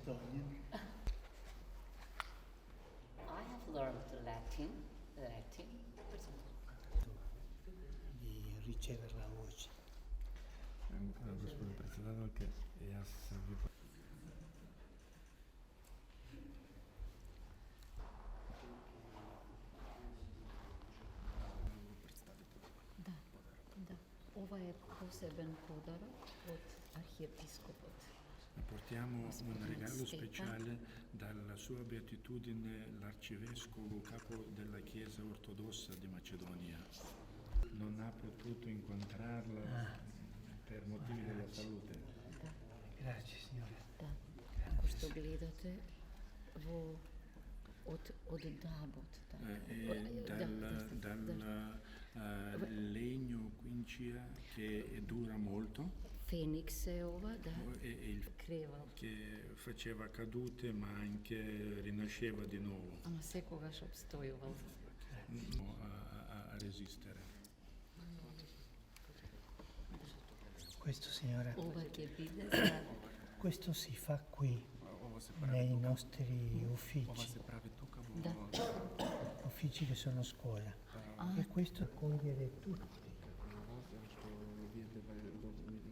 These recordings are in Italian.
Macedonian. I have learned Latin, Di riceverla oggi. Gospodin predsjedatelke, ja sam Da, da. Ovo je poseban podarak od arhiepiskopot. portiamo un Gospodin regalo Stefan. speciale dalla sua beatitudine l'arcivescovo capo della Chiesa ortodossa di Macedonia. Non ha potuto incontrarla per motivi della salute. Da, Grazie signore. da. Ako što gledate, vo od Dabot. Dal legno quincia che dura molto Feniks je ova, da. e il Kreval. che faceva cadute ma anche rinasceva di nuovo Ama sekogaš obstojoval. a resistere. Questo signore, Ova che vide, da. questo si fa qui, Ovo se pravi nei tukaj. nostri Ovo uffici, se pravi tukaj Da. uffici che sono scuola. E questo accogliere tutti,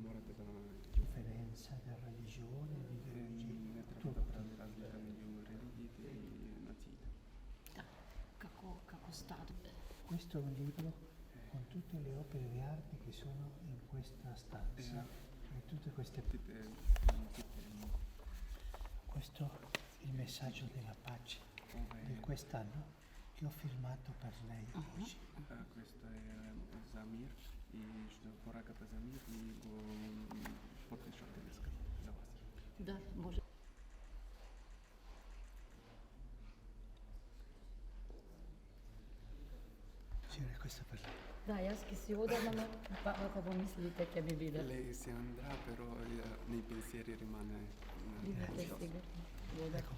morate da differenza di religione, di ideologia, ne treba tutti. da pravi razlika među religijite i nacije. Da. Kako stato. Questo è un libro con tutte le opere di arte che sono in questa stanza e tutte queste. Questo è il messaggio della pace di quest'anno che ho firmato per lei oggi. Questo è za mir i poragata za mir i go potpišem dneska za vas. Da, može. Signore, questo è per lei. Da, jaz ki si odam, pa pomislite, che mi vide. Lei se andrà però nei pensieri rimane Vidite si ga. Voda. Ecco,